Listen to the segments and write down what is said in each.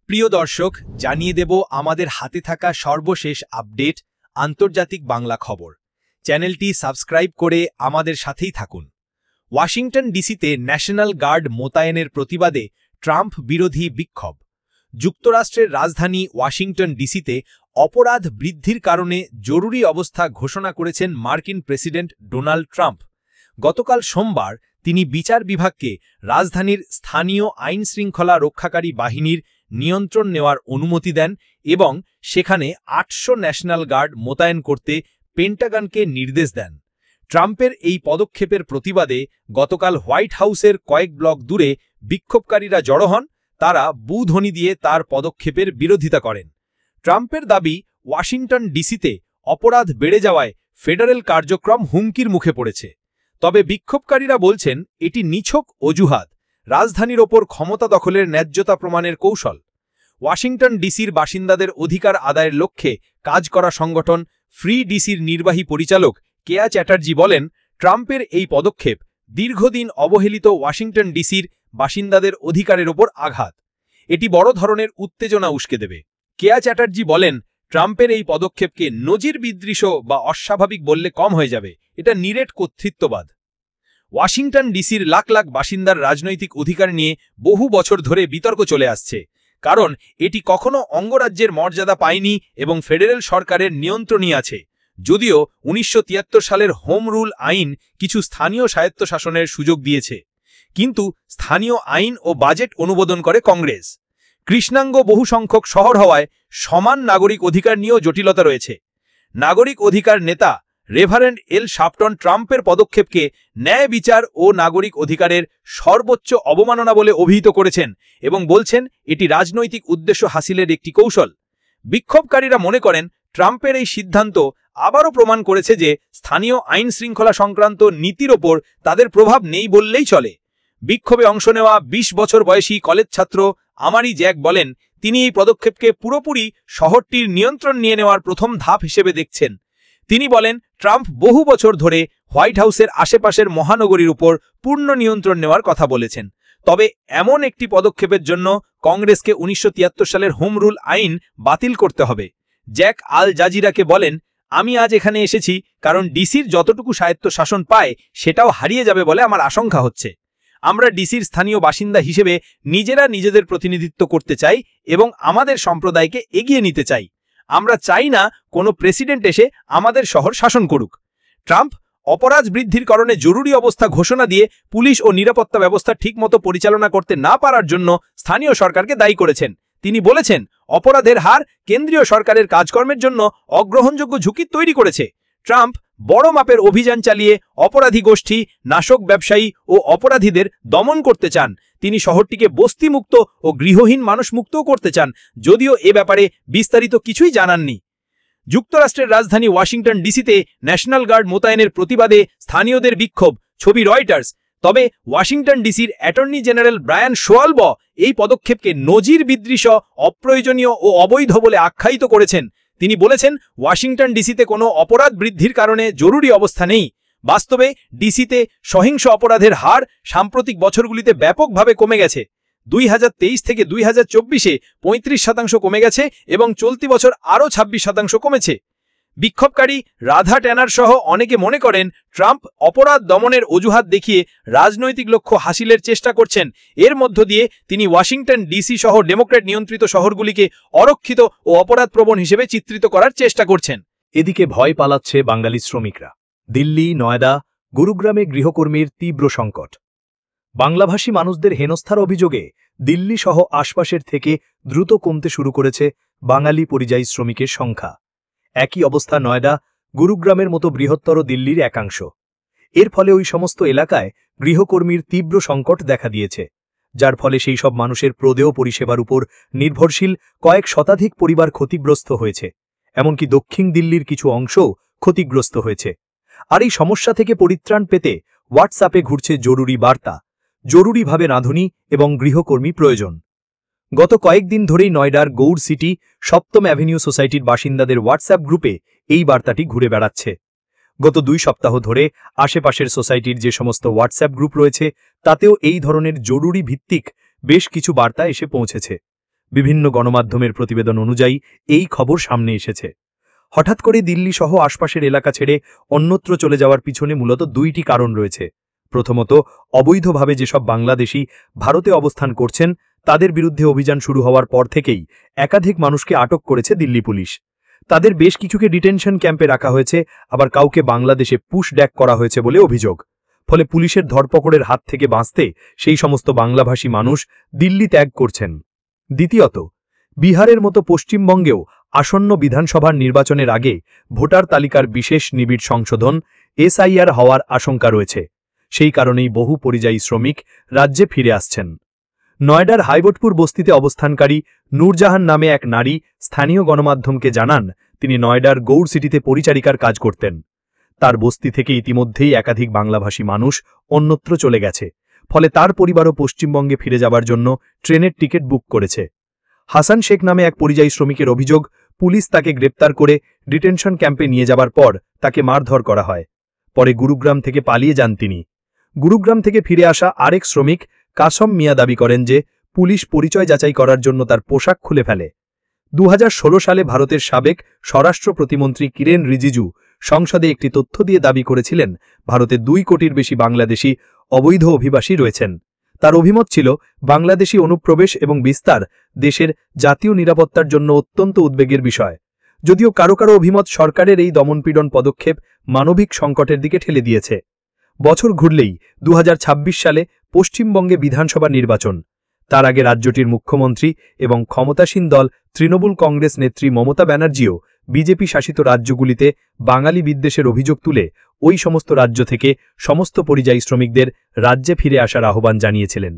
প্রিয় দর্শক, জানিয়ে দেব আমাদের হাতে থাকা সর্বশেষ আপডেট আন্তর্জাতিক বাংলা খবর। চ্যানেলটি সাবস্ক্রাইব করে আমাদের সাথেই থাকুন। ওয়াশিংটন ডিসিতে ন্যাশনাল গার্ড মোতায়েনের প্রতিবাদে ট্রাম্প বিরোধী বিক্ষোভ। যুক্তরাষ্ট্রের রাজধানী ওয়াশিংটন ডিসিতে অপরাধ বৃদ্ধির কারণে জরুরি অবস্থা ঘোষণা করেছেন মার্কিন প্রেসিডেন্ট ডোনাল্ড ট্রাম্প। গতকাল সোমবার তিনি বিচার বিভাগকে রাজধানীর স্থানীয় আইন শৃঙ্খলা রক্ষাকারী বাহিনীর নিয়ন্ত্রণ নেওয়ার অনুমতি দেন এবং সেখানে ৮০০ ন্যাশনাল গার্ড মোতায়েন করতে পেন্টাগনকে নির্দেশ দেন। ট্রাম্পের এই পদক্ষেপের প্রতিবাদে গতকাল হোয়াইট হাউসের কয়েক ব্লক দূরে বিক্ষোভকারীরা জড়ো হন। তারা বুধ্বনি দিয়ে তার পদক্ষেপের বিরোধিতা করেন। ট্রাম্পের দাবি, ওয়াশিংটন ডিসিতে অপরাধ বেড়ে যাওয়ায় ফেডারেল কার্যক্রম হুমকির মুখে পড়েছে। তবে বিক্ষোভকারীরা বলছেন এটি নিছক অজুহাত, রাজধানীর ওপর ক্ষমতা দখলের ন্যায্যতা প্রমাণের কৌশল। ওয়াশিংটন ডিসির বাসিন্দাদের অধিকার আদায়ের লক্ষ্যে কাজ করা সংগঠন ফ্রি ডিসির নির্বাহী পরিচালক কেয়া চ্যাটার্জি বলেন, ট্রাম্পের এই পদক্ষেপ দীর্ঘদিন অবহেলিত ওয়াশিংটন ডিসির বাসিন্দাদের অধিকারের ওপর আঘাত। এটি বড় ধরনের উত্তেজনা উস্কে দেবে। কেয়া চ্যাটার্জি বলেন, ট্রাম্পের এই পদক্ষেপকে নজির বিদৃশ বা অস্বাভাবিক বললে কম হয়ে যাবে। এটা নিরেট কর্তৃত্ববাদ। ওয়াশিংটন ডিসির লাখ লাখ বাসিন্দার রাজনৈতিক অধিকার নিয়ে বহু বছর ধরে বিতর্ক চলে আসছে, কারণ এটি কখনো অঙ্গরাজ্যের মর্যাদা পায়নি এবং ফেডারেল সরকারের নিয়ন্ত্রণই আছে। যদিও ১৯৭৩ সালের হোম রুল আইন কিছু স্থানীয় স্বায়ত্তশাসনের সুযোগ দিয়েছে, কিন্তু স্থানীয় আইন ও বাজেট অনুমোদন করে কংগ্রেস। কৃষ্ণাঙ্গ বহু সংখ্যক শহর হওয়ায় সমান নাগরিক অধিকার নিয়েও জটিলতা রয়েছে। নাগরিক অধিকার নেতা রেভারেন্ড এল শাপটন ট্রাম্পের পদক্ষেপকে ন্যায় বিচার ও নাগরিক অধিকারের সর্বোচ্চ অবমাননা বলে অভিহিত করেছেন এবং বলছেন এটি রাজনৈতিক উদ্দেশ্য হাসিলের একটি কৌশল। বিক্ষোভকারীরা মনে করেন ট্রাম্পের এই সিদ্ধান্ত আবারও প্রমাণ করেছে যে স্থানীয় আইন শৃঙ্খলা সংক্রান্ত নীতির ওপর তাদের প্রভাব নেই বললেই চলে। বিক্ষোভে অংশ নেওয়া ২০ বছর বয়সী কলেজ ছাত্র আমারি জ্যাক বলেন, তিনি এই পদক্ষেপকে পুরোপুরি শহরটির নিয়ন্ত্রণ নিয়ে নেওয়ার প্রথম ধাপ হিসেবে দেখছেন। তিনি বলেন, ট্রাম্প বহু বছর ধরে হোয়াইট হাউসের আশেপাশের মহানগরীর উপর পূর্ণ নিয়ন্ত্রণ নেওয়ার কথা বলেছেন। তবে এমন একটি পদক্ষেপের জন্য কংগ্রেসকে ১৯৭৩ সালের হোম রুল আইন বাতিল করতে হবে। জ্যাক আল জাজিরাকে বলেন, আমি আজ এখানে এসেছি কারণ ডিসির যতটুকু স্বায়ত্তশাসন পায় সেটাও হারিয়ে যাবে বলে আমার আশঙ্কা হচ্ছে। আমরা ডিসির স্থানীয় বাসিন্দা হিসেবে নিজেরা নিজেদের প্রতিনিধিত্ব করতে চাই এবং আমাদের সম্প্রদায়কে এগিয়ে নিতে চাই। আমরা চাই না কোনো প্রেসিডেন্ট এসে আমাদের শহর শাসন করুক। ট্রাম্প অপরাধ বৃদ্ধির কারণে জরুরি অবস্থা ঘোষণা দিয়ে পুলিশ ও নিরাপত্তা ব্যবস্থা ঠিকমতো পরিচালনা করতে না পারার জন্য স্থানীয় সরকারকে দায়ী করেছেন। তিনি বলেছেন, অপরাধের হার কেন্দ্রীয় সরকারের কাজকর্মের জন্য অগ্রহণযোগ্য ঝুঁকি তৈরি করেছে। ট্রাম্প বড় মাপের অভিযান চালিয়ে অপরাধী গোষ্ঠী, নাশক ব্যবসায়ী ও অপরাধীদের দমন করতে চান। তিনি শহরটিকে বস্তিমুক্ত ও গৃহহীন মানুষমুক্তও করতে চান, যদিও এ ব্যাপারে বিস্তারিত কিছুই জানাননি। যুক্তরাষ্ট্রের রাজধানী ওয়াশিংটন ডিসিতে ন্যাশনাল গার্ড মোতায়েনের প্রতিবাদে স্থানীয়দের বিক্ষোভ। ছবি রয়টার্স। তবে ওয়াশিংটন ডিসির অ্যাটর্নি জেনারেল ব্রায়ান শোয়ালব এই পদক্ষেপকে নজির বিদৃশ, অপ্রয়োজনীয় ও অবৈধ বলে আখ্যায়িত করেছেন। তিনি বলেছেন, ওয়াশিংটন ডিসিতে কোনো অপরাধ বৃদ্ধির কারণে জরুরি অবস্থা নেই। বাস্তবে ডিসিতে সহিংস অপরাধের হার সাম্প্রতিক বছরগুলিতে ব্যাপকভাবে কমে গেছে। ২০২৩ থেকে ২০২৪-এ ৩৫% কমে গেছে এবং চলতি বছর আরও ২৬% কমেছে। বিক্ষোভকারী রাধা ট্যানার সহ অনেকে মনে করেন ট্রাম্প অপরাধ দমনের অজুহাত দেখিয়ে রাজনৈতিক লক্ষ্য হাসিলের চেষ্টা করছেন। এর মধ্য দিয়ে তিনি ওয়াশিংটন ডিসি সহ ডেমোক্র্যাট নিয়ন্ত্রিত শহরগুলিকে অরক্ষিত ও অপরাধপ্রবণ হিসেবে চিত্রিত করার চেষ্টা করছেন। এদিকে ভয় পালাচ্ছে বাঙালি শ্রমিকরা। দিল্লি, নয়ডা, গুরুগ্রামে গৃহকর্মীর তীব্র সংকট। বাংলাভাষী মানুষদের হেনস্থার অভিযোগে দিল্লি সহ আশপাশের থেকে দ্রুত কমতে শুরু করেছে বাঙালি পরিযায়ী শ্রমিকের সংখ্যা। একই অবস্থা নয়ডা, গুরুগ্রামের মতো বৃহত্তর দিল্লির একাংশ। এর ফলে ওই সমস্ত এলাকায় গৃহকর্মীর তীব্র সংকট দেখা দিয়েছে, যার ফলে সেই সব মানুষের প্রদেয় পরিষেবার উপর নির্ভরশীল কয়েক শতাধিক পরিবার ক্ষতিগ্রস্ত হয়েছে। এমনকি দক্ষিণ দিল্লির কিছু অংশও ক্ষতিগ্রস্ত হয়েছে। আর এই সমস্যা থেকে পরিত্রাণ পেতে হোয়াটসঅ্যাপে ঘুরছে জরুরি বার্তা, জরুরিভাবে রাঁধুনি এবং গৃহকর্মী প্রয়োজন। গত কয়েকদিন ধরেই নয়ডার গৌড় সিটি ৭ম অ্যাভিনিউ সোসাইটির বাসিন্দাদের হোয়াটসঅ্যাপ গ্রুপে এই বার্তাটি ঘুরে বেড়াচ্ছে। গত ২ সপ্তাহ ধরে আশেপাশের সোসাইটির যে সমস্ত হোয়াটসঅ্যাপ গ্রুপ রয়েছে তাতেও এই ধরনের জরুরি ভিত্তিক বেশ কিছু বার্তা এসে পৌঁছেছে। বিভিন্ন গণমাধ্যমের প্রতিবেদন অনুযায়ী এই খবর সামনে এসেছে। হঠাৎ করে দিল্লি সহ আশপাশের এলাকা ছেড়ে অন্যত্র চলে যাওয়ার পিছনে মূলত দুইটি কারণ রয়েছে। প্রথমত, অবৈধভাবে যেসব বাংলাদেশি ভারতে অবস্থান করছেন তাদের বিরুদ্ধে অভিযান শুরু হওয়ার পর থেকেই একাধিক মানুষকে আটক করেছে দিল্লি পুলিশ। তাদের বেশ কিছুকে ডিটেনশন ক্যাম্পে রাখা হয়েছে, আবার কাউকে বাংলাদেশে পুশ ড্যাক করা হয়েছে বলে অভিযোগ। ফলে পুলিশের ধরপকড়ের হাত থেকে বাঁচতে সেই সমস্ত বাংলাভাষী মানুষ দিল্লি ত্যাগ করছেন। দ্বিতীয়ত, বিহারের মতো পশ্চিমবঙ্গেও আসন্ন বিধানসভার নির্বাচনের আগে ভোটার তালিকার বিশেষ নিবিড় সংশোধন SIR হওয়ার আশঙ্কা রয়েছে। সেই কারণেই বহু পরিযায়ী শ্রমিক রাজ্যে ফিরে আসছেন। নয়ডার হাইবোটপুর বস্তিতে অবস্থানকারী নূরজাহান নামে এক নারী স্থানীয় গণমাধ্যমকে জানান, তিনি নয়ডার গৌড় সিটিতে পরিচারিকার কাজ করতেন। তার বস্তি থেকে ইতিমধ্যেই একাধিক বাংলাভাষী মানুষ অন্যত্র চলে গেছে, ফলে তার পরিবারও পশ্চিমবঙ্গে ফিরে যাবার জন্য ট্রেনের টিকিট বুক করেছে। হাসান শেখ নামে এক পরিযায়ী শ্রমিকের অভিযোগ, পুলিশ তাকে গ্রেপ্তার করে ডিটেনশন ক্যাম্পে নিয়ে যাবার পর তাকে মারধর করা হয়। পরে গুরুগ্রাম থেকে পালিয়ে যান তিনি। গুরুগ্রাম থেকে ফিরে আসা আরেক শ্রমিক কাসম মিয়া দাবি করেন যে পুলিশ পরিচয় যাচাই করার জন্য তার পোশাক খুলে ফেলে। 2016 সালে ভারতের সাবেক স্বরাষ্ট্র প্রতিমন্ত্রী কিরেন রিজিজু সংসদে একটি তথ্য দিয়ে দাবি করেছিলেন, ভারতে 2 কোটির বেশি বাংলাদেশি অবৈধ অভিবাসী রয়েছেন। তার অভিমত ছিল, বাংলাদেশি অনুপ্রবেশ এবং বিস্তার দেশের জাতীয় নিরাপত্তার জন্য অত্যন্ত উদ্বেগের বিষয়। যদিও কারো কারো অভিমত, সরকারের এই দমনপীড়ন পদক্ষেপ মানবিক সংকটের দিকে ঠেলে দিয়েছে। বছর ঘুরলেই 2026 সালে পশ্চিমবঙ্গে বিধানসভা নির্বাচন। তার আগে রাজ্যটির মুখ্যমন্ত্রী এবং ক্ষমতাসীন দল তৃণমূল কংগ্রেস নেত্রী মমতা ব্যানার্জিও বিজেপি শাসিত রাজ্যগুলিতে বাঙালি বিদ্বেষের অভিযোগ তুলে ওই সমস্ত রাজ্য থেকে সমস্ত পরিযায়ী শ্রমিকদের রাজ্যে ফিরে আসার আহ্বান জানিয়েছিলেন।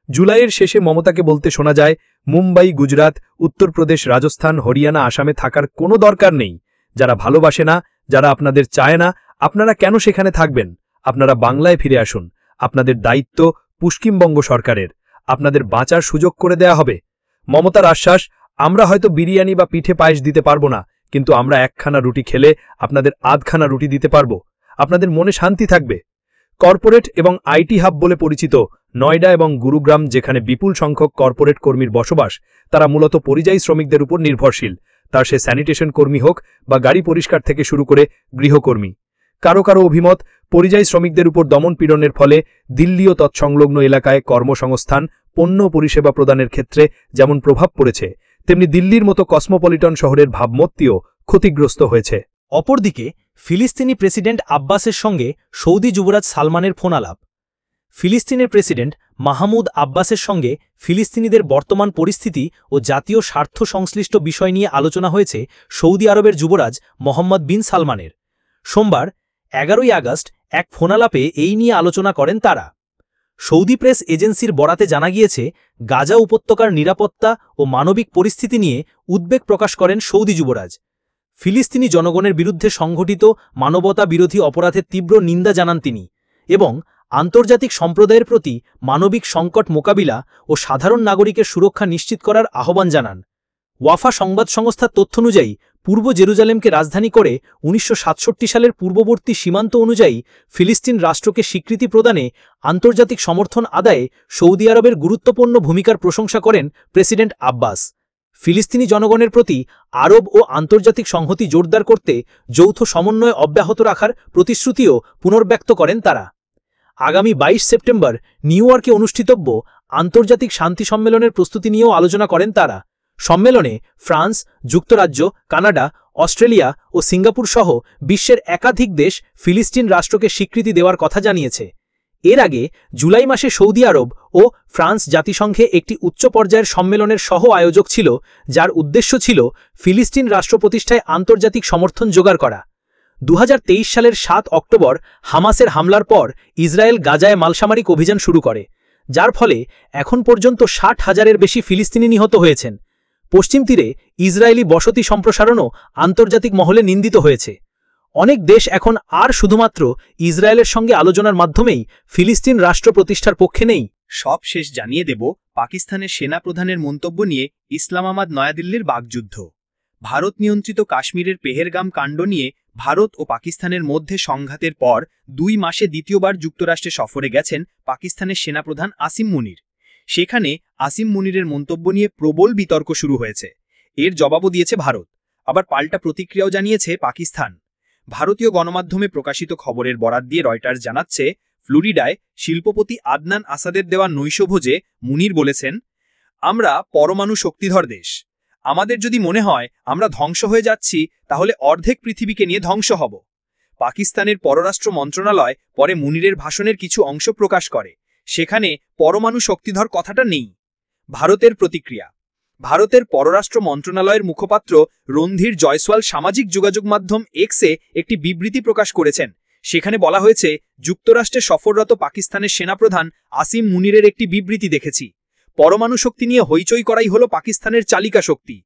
জুলাইয়ের শেষে মমতাকে বলতে শোনা যায়, মুম্বাই, গুজরাট, উত্তরপ্রদেশ, রাজস্থান, হরিয়ানা, আসামে থাকার কোনো দরকার নেই। যারা ভালোবাসে না, যারা আপনাদের চায় না, আপনারা কেন সেখানে থাকবেন? আপনারা বাংলায় ফিরে আসুন। আপনাদের দায়িত্ব পশ্চিমবঙ্গ সরকারের, আপনাদের বাঁচার সুযোগ করে দেয়া হবে। মমতার আশ্বাস, আমরা হয়তো বিরিয়ানি বা পিঠে পায়েস দিতে পারবো না, কিন্তু আমরা একখানা রুটি খেলে আপনাদের আধখানা রুটি দিতে পারবো। আপনাদের মনে শান্তি থাকবে। কর্পোরেট এবং IT হাব বলে পরিচিত নয়ডা এবং গুরুগ্রাম, যেখানে বিপুল সংখ্যক কর্পোরেট কর্মীর বসবাস, তারা মূলত পরিযায়ী শ্রমিকদের উপর নির্ভরশীল। তার সে স্যানিটেশন কর্মী হোক বা গাড়ি পরিষ্কার থেকে শুরু করে গৃহকর্মী। কারো কারো অভিমত, পরিযায়ী শ্রমিকদের উপর দমন পীড়নের ফলে দিল্লি ও তৎসংলগ্ন এলাকায় কর্মসংস্থান, পণ্য পরিষেবা প্রদানের ক্ষেত্রে যেমন প্রভাব পড়েছে, তেমনি দিল্লির মতো কসমোপলিটন শহরের ভাবমূর্তিও ক্ষতিগ্রস্ত হয়েছে। অপরদিকে ফিলিস্তিনি প্রেসিডেন্ট আব্বাসের সঙ্গে সৌদি যুবরাজ সালমানের ফোন আলাপ। ফিলিস্তিনের প্রেসিডেন্ট মাহমুদ আব্বাসের সঙ্গে ফিলিস্তিনিদের বর্তমান পরিস্থিতি ও জাতীয় স্বার্থ সংশ্লিষ্ট বিষয় নিয়ে আলোচনা হয়েছে সৌদি আরবের যুবরাজ মোহাম্মদ বিন সালমানের। সোমবার 11 আগস্ট এক ফোনালাপে এই নিয়ে আলোচনা করেন তারা। সৌদি প্রেস এজেন্সির বরাতে জানা গিয়েছে, গাজা উপত্যকার নিরাপত্তা ও মানবিক পরিস্থিতি নিয়ে উদ্বেগ প্রকাশ করেন সৌদি যুবরাজ। ফিলিস্তিনি জনগণের বিরুদ্ধে সংঘটিত মানবতা বিরোধী অপরাধের তীব্র নিন্দা জানান তিনি এবং আন্তর্জাতিক সম্প্রদায়ের প্রতি মানবিক সংকট মোকাবিলা ও সাধারণ নাগরিকের সুরক্ষা নিশ্চিত করার আহ্বান জানান। ওয়াফা সংবাদ সংস্থার তথ্য অনুযায়ী, পূর্ব জেরুজালেমকে রাজধানী করে 1967 সালের পূর্ববর্তী সীমান্ত অনুযায়ী ফিলিস্তিন রাষ্ট্রকে স্বীকৃতি প্রদানে আন্তর্জাতিক সমর্থন আদায়ে সৌদি আরবের গুরুত্বপূর্ণ ভূমিকার প্রশংসা করেন প্রেসিডেন্ট আব্বাস। ফিলিস্তিনি জনগণের প্রতি আরব ও আন্তর্জাতিক সংহতি জোরদার করতে যৌথ সমন্বয় অব্যাহত রাখার প্রতিশ্রুতিও পুনর্ব্যক্ত করেন তারা। আগামী 22 সেপ্টেম্বর নিউ ইয়র্কে অনুষ্ঠিতব্য আন্তর্জাতিক শান্তি সম্মেলনের প্রস্তুতি নিয়েও আলোচনা করেন তারা। সম্মেলনে ফ্রান্স, যুক্তরাজ্য, কানাডা, অস্ট্রেলিয়া ও সিঙ্গাপুর সহ বিশ্বের একাধিক দেশ ফিলিস্তিন রাষ্ট্রকে স্বীকৃতি দেওয়ার কথা জানিয়েছে। এর আগে জুলাই মাসে সৌদি আরব ও ফ্রান্স জাতিসংঘে একটি উচ্চ পর্যায়ের সম্মেলনের সহ আয়োজক ছিল, যার উদ্দেশ্য ছিল ফিলিস্তিন রাষ্ট্র প্রতিষ্ঠায় আন্তর্জাতিক সমর্থন জোগাড় করা। 2023 সালের 7 অক্টোবর হামাসের হামলার পর ইসরায়েল গাজায় মালসামরিক অভিযান শুরু করে, যার ফলে এখন পর্যন্ত 60,000-এর বেশি ফিলিস্তিনি নিহত হয়েছেন। পশ্চিম তীরে ইসরায়েলি বসতি সম্প্রসারণও আন্তর্জাতিক মহলে নিন্দিত হয়েছে। অনেক দেশ এখন আর শুধুমাত্র ইসরায়েলের সঙ্গে আলোচনার মাধ্যমেই ফিলিস্তিন রাষ্ট্র প্রতিষ্ঠার পক্ষে নেই। সব শেষ জানিয়ে দেব পাকিস্তানের সেনাপ্রধানের মন্তব্য নিয়ে ইসলামাবাদ নয়াদিল্লির বাগযুদ্ধ। ভারত নিয়ন্ত্রিত কাশ্মীরের পেহেরগাম কাণ্ড নিয়ে ভারত ও পাকিস্তানের মধ্যে সংঘাতের পর 2 মাসে দ্বিতীয়বার যুক্তরাষ্ট্রে সফরে গেছেন পাকিস্তানের সেনাপ্রধান আসিম মুনির। সেখানে আসিম মুনিরের মন্তব্য নিয়ে প্রবল বিতর্ক শুরু হয়েছে। এর জবাবও দিয়েছে ভারত, আবার পাল্টা প্রতিক্রিয়াও জানিয়েছে পাকিস্তান। ভারতীয় গণমাধ্যমে প্রকাশিত খবরের বরাত দিয়ে রয়টার্স জানাচ্ছে, ফ্লোরিডায় শিল্পপতি আদনান আসাদের দেওয়া নৈশভোজে মুনির বলেছেন, আমরা পরমাণু শক্তিধর দেশ। আমাদের যদি মনে হয় আমরা ধ্বংস হয়ে যাচ্ছি, তাহলে অর্ধেক পৃথিবীকে নিয়ে ধ্বংস হব। পাকিস্তানের পররাষ্ট্র মন্ত্রণালয় পরে মুনিরের ভাষণের কিছু অংশ প্রকাশ করে, সেখানে পরমাণু শক্তিধর কথাটা নেই। ভারতের প্রতিক্রিয়া। ভারতের পররাষ্ট্র মন্ত্রণালয়ের মুখপাত্র রণধীর জয়সওয়াল সামাজিক যোগাযোগ মাধ্যম এক্সে একটি বিবৃতি প্রকাশ করেছেন। সেখানে বলা হয়েছে, যুক্তরাষ্ট্রে সফররত পাকিস্তানের সেনাপ্রধান আসিম মুনিরের একটি বিবৃতি দেখেছি। পরমাণু শক্তি নিয়ে হইচই করাই হল পাকিস্তানের চালিকা শক্তি।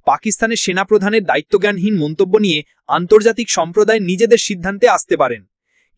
পাকিস্তানের সেনাপ্রধানের দায়িত্বজ্ঞানহীন মন্তব্য নিয়ে আন্তর্জাতিক সম্প্রদায় নিজেদের সিদ্ধান্তে আসতে পারেন,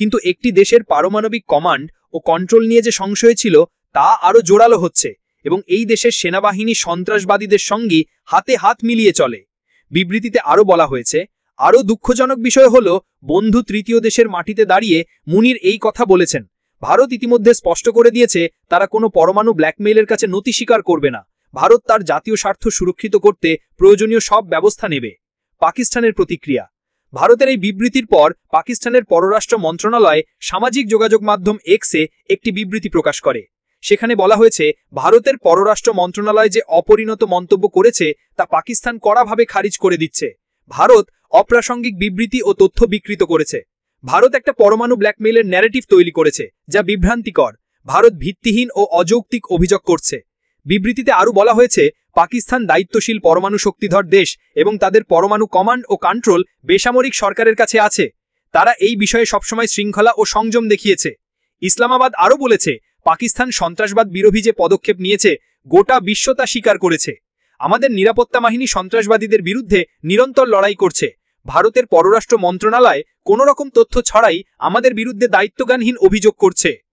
কিন্তু একটি দেশের পারমাণবিক কমান্ড ও কন্ট্রোল নিয়ে যে সংশয় ছিল তা আরও জোরালো হচ্ছে, এবং এই দেশের সেনাবাহিনী সন্ত্রাসবাদীদের সঙ্গে হাতে হাত মিলিয়ে চলে। বিবৃতিতে আরও বলা হয়েছে, আরও দুঃখজনক বিষয় হল, বন্ধু তৃতীয় দেশের মাটিতে দাঁড়িয়ে মুনির এই কথা বলেছেন। ভারত ইতিমধ্যে স্পষ্ট করে দিয়েছে তারা কোনো পরমাণু ব্ল্যাকমেইলের কাছে নতি স্বীকার করবে না। ভারত তার জাতীয় স্বার্থ সুরক্ষিত করতে প্রয়োজনীয় সব ব্যবস্থা নেবে। পাকিস্তানের প্রতিক্রিয়া। ভারতের এই বিবৃতির পর পাকিস্তানের পররাষ্ট্র মন্ত্রণালয় সামাজিক যোগাযোগ মাধ্যম এক্সে একটি বিবৃতি প্রকাশ করে। সেখানে বলা হয়েছে, ভারতের পররাষ্ট্র মন্ত্রণালয় যে অপরিণত মন্তব্য করেছে তা পাকিস্তান কড়াভাবে খারিজ করে দিচ্ছে। ভারত অপ্রাসঙ্গিক বিবৃতি ও তথ্য বিকৃত করেছে। ভারত একটা পরমাণু ব্ল্যাকমেইলের ন্যারেটিভ তৈরি করেছে, যা বিভ্রান্তিকর। ভারত ভিত্তিহীন ও অযৌক্তিক অভিযোগ করছে। বিবৃতিতে আরও বলা হয়েছে, পাকিস্তান দায়িত্বশীল পরমাণু শক্তিধর দেশ এবং তাদের পরমাণু কমান্ড ও কন্ট্রোল বেসামরিক সরকারের কাছে আছে। তারা এই বিষয়ে সবসময় শৃঙ্খলা ও সংযম দেখিয়েছে। ইসলামাবাদ আরও বলেছে, পাকিস্তান সন্ত্রাসবাদ বিরোধী যে পদক্ষেপ নিয়েছে গোটা বিশ্ব তা স্বীকার করেছে। আমাদের নিরাপত্তা বাহিনী সন্ত্রাসবাদীদের বিরুদ্ধে নিরন্তর লড়াই করছে। ভারতের পররাষ্ট্র মন্ত্রণালয় কোনো রকম তথ্য ছড়াই আমাদের বিরুদ্ধে দায়িত্বজ্ঞানহীন অভিযোগ করছে।